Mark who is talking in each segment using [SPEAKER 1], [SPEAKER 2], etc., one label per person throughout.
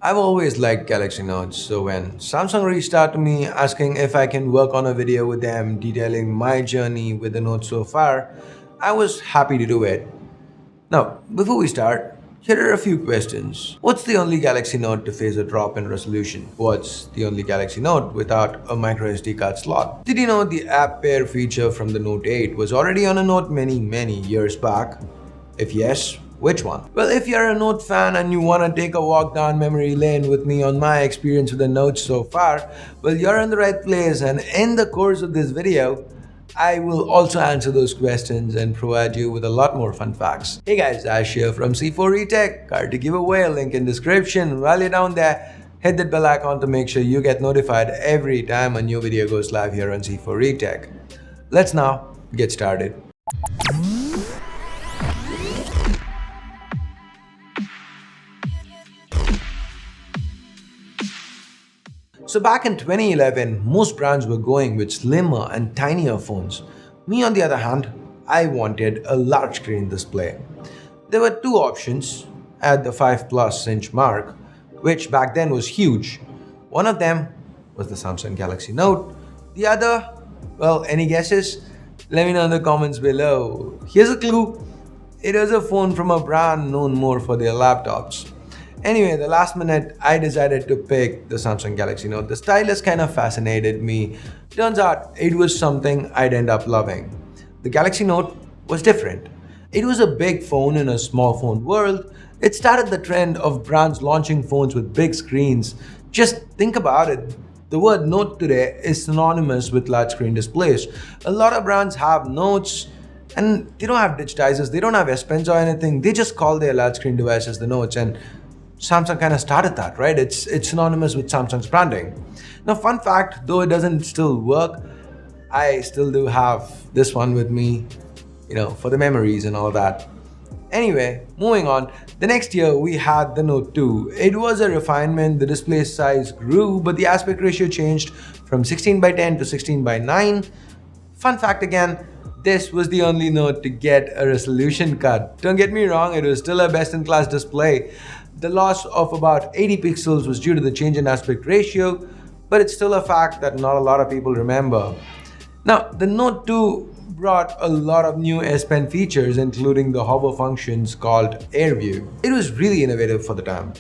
[SPEAKER 1] I've always liked Galaxy Notes, so when Samsung reached out to me asking if I can work on a video with them detailing my journey with the Note so far, I was happy to do it. Now, before we start, here are a few questions. What's the only Galaxy Note to face a drop in resolution? What's the only Galaxy Note without a microSD card slot? Did you know the app pair feature from the Note 8 was already on a Note many years back? If yes, which one? Well, if you're a Note fan and you want to take a walk down memory lane with me on my experience with the Note so far, well, you're in the right place, and in the course of this video, I will also answer those questions and provide you with a lot more fun facts. Hey guys, Ash here from C4eTech. Card to give away, link in description. While you're down there, hit that bell icon to make sure you get notified every time a new video goes live here on C4eTech. Let's now get started. So back in 2011, most brands were going with slimmer and tinier phones. Me on the other hand, I wanted a large screen display. There were two options at the 5+ inch mark, which back then was huge. One of them was the Samsung Galaxy Note. The other, well, any guesses? Let me know in the comments below. Here's a clue. It was a phone from a brand known more for their laptops. Anyway, the last minute, I decided to pick the Samsung Galaxy Note. The stylus kind of fascinated me. Turns out it was something I'd end up loving. The Galaxy Note was different. It was a big phone in a small phone world. It started the trend of brands launching phones with big screens. Just think about it. The word Note today is synonymous with large screen displays. A lot of brands have Notes and they don't have digitizers, they don't have S Pens or anything. They just call their large screen devices the Notes, and Samsung kind of started that, right? It's synonymous with Samsung's branding. Now, fun fact, though it doesn't still work, I still do have this one with me, for the memories and all that. Anyway, moving on. The next year we had the Note 2. It was a refinement, the display size grew, but the aspect ratio changed from 16:10 to 16:9. Fun fact again, this was the only Note to get a resolution cut. Don't get me wrong, it was still a best-in-class display. The loss of about 80 pixels was due to the change in aspect ratio, but it's still a fact that not a lot of people remember. Now, the Note 2 brought a lot of new S Pen features, including the hover functions called Air View. It was really innovative for the time.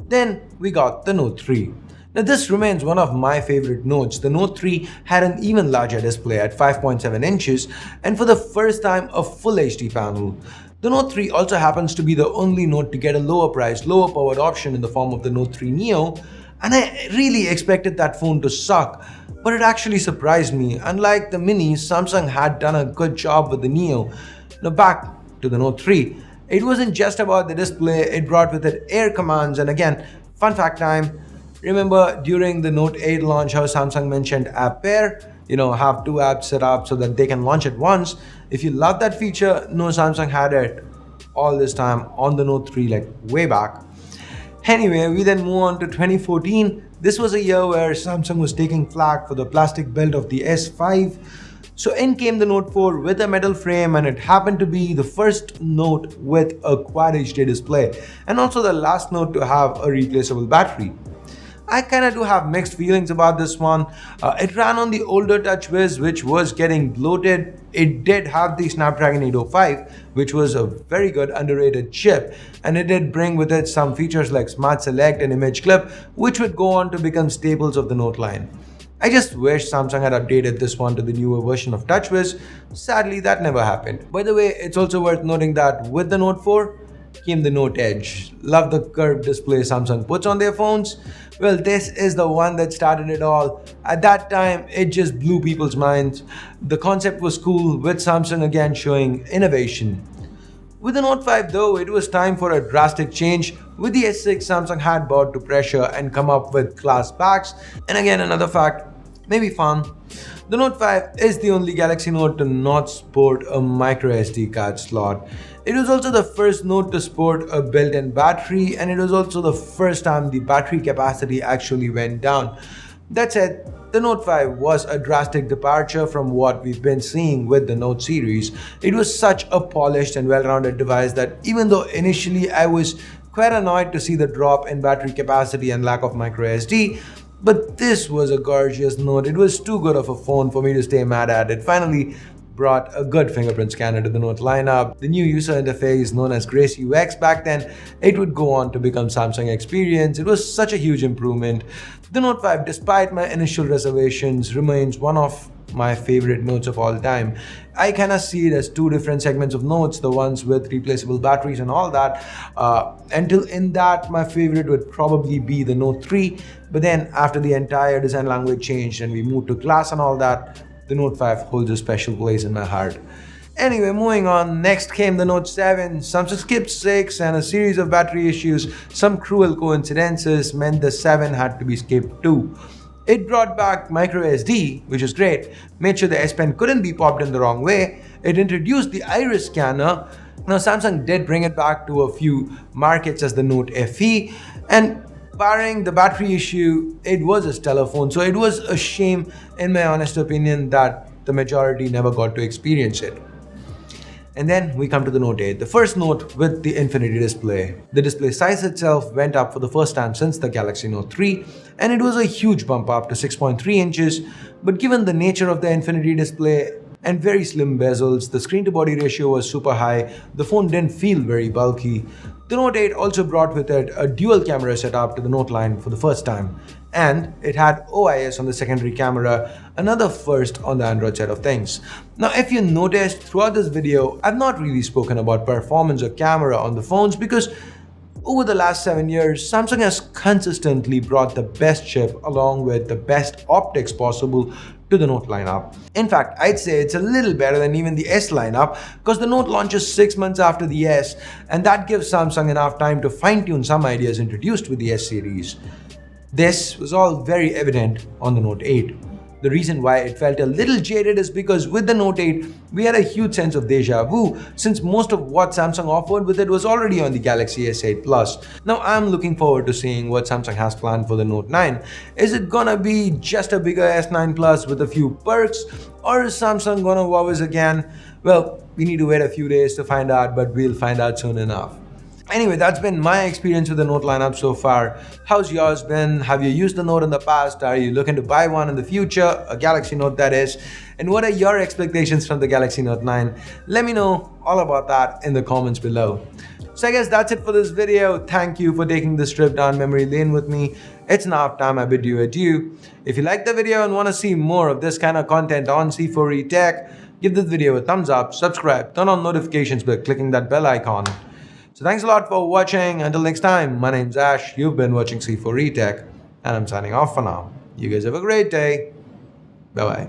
[SPEAKER 1] Then we got the Note 3. Now this remains one of my favorite Notes. The Note 3 had an even larger display at 5.7 inches and for the first time a full HD panel. The Note 3 also happens to be the only Note to get a lower priced, lower powered option in the form of the Note 3 Neo, and I really expected that phone to suck, but it actually surprised me. Unlike the Mini, Samsung had done a good job with the Neo. Now back to the Note 3. It wasn't just about the display, it brought with it air commands, and again, fun fact time. Remember during the Note 8 launch how Samsung mentioned app pair? Have two apps set up so that they can launch at once. If you love that feature, no, Samsung had it all this time on the Note 3, like way back. Anyway, we then move on to 2014. This was a year where Samsung was taking flack for the plastic build of the S5. So in came the Note 4 with a metal frame, and it happened to be the first Note with a Quad HD display and also the last Note to have a replaceable battery. I kind of do have mixed feelings about this one. It ran on the older TouchWiz, which was getting bloated. It did have the Snapdragon 805, which was a very good underrated chip, and it did bring with it some features like Smart Select and Image Clip, which would go on to become staples of the Note line. I just wish Samsung had updated this one to the newer version of TouchWiz. Sadly, that never happened. By the way, it's also worth noting that with the Note 4 came the Note Edge. Love the curved display Samsung puts on their phones. Well, this is the one that started it all. At that time, it just blew people's minds. The concept was cool, with Samsung again showing innovation. With the Note 5 though, it was time for a drastic change. With the S6, Samsung had bought to pressure and come up with glass backs. And again, another fact, maybe fun. The Note 5 is the only Galaxy Note to not sport a microSD card slot. It was also the first Note to sport a built-in battery, and it was also the first time the battery capacity actually went down. That said, the Note 5 was a drastic departure from what we've been seeing with the Note series. It was such a polished and well-rounded device that even though initially I was quite annoyed to see the drop in battery capacity and lack of micro SD. But this was a gorgeous Note. It was too good of a phone for me to stay mad at. It finally brought a good fingerprint scanner to the Note lineup. The new user interface known as Grace UX, back then it would go on to become Samsung Experience. It was such a huge improvement. The Note 5, despite my initial reservations, remains one of my favorite Notes of all time. I kind of see it as two different segments of Notes, the ones with replaceable batteries and all that. Until in that, my favorite would probably be the Note 3. But then after the entire design language changed and we moved to glass and all that, the Note 5 holds a special place in my heart. Anyway, moving on, next came the Note 7. Samsung skipped 6 and a series of battery issues. Some cruel coincidences meant the 7 had to be skipped too. It brought back micro SD, which is great, made sure the S Pen couldn't be popped in the wrong way. It introduced the iris scanner. Now Samsung did bring it back to a few markets as the Note FE, and barring the battery issue, it was a stellar phone. So it was a shame, in my honest opinion, that the majority never got to experience it. And then we come to the Note 8, the first Note with the infinity display. The display size itself went up for the first time since the Galaxy Note 3, and it was a huge bump up to 6.3 inches. But given the nature of the infinity display and very slim bezels, the screen to body ratio was super high. The phone didn't feel very bulky. The Note 8 also brought with it a dual camera setup to the Note line for the first time, and it had OIS on the secondary camera, another first on the Android side of things. Now, if you noticed throughout this video, I've not really spoken about performance or camera on the phones because over the last 7 years, Samsung has consistently brought the best chip along with the best optics possible to the Note lineup. In fact, I'd say it's a little better than even the S lineup because the Note launches 6 months after the S, and that gives Samsung enough time to fine-tune some ideas introduced with the S series. This was all very evident on the Note 8. The reason why it felt a little jaded is because with the Note 8, we had a huge sense of deja vu since most of what Samsung offered with it was already on the Galaxy S8 Plus. Now I'm looking forward to seeing what Samsung has planned for the Note 9. Is it gonna be just a bigger S9 Plus with a few perks, or is Samsung gonna wow us again? Well, we need to wait a few days to find out, but we'll find out soon enough. Anyway, that's been my experience with the Note lineup so far. How's yours been? Have you used the Note in the past? Are you looking to buy one in the future? A Galaxy Note, that is. And what are your expectations from the Galaxy Note 9? Let me know all about that in the comments below. So I guess that's it for this video. Thank you for taking this trip down memory lane with me. It's now time I bid you adieu. If you liked the video and want to see more of this kind of content on C4E Tech, give this video a thumbs up, subscribe, turn on notifications by clicking that bell icon. So thanks a lot for watching. Until next time, my name's Ash. You've been watching C4E Tech, and I'm signing off for now. You guys have a great day. Bye-bye.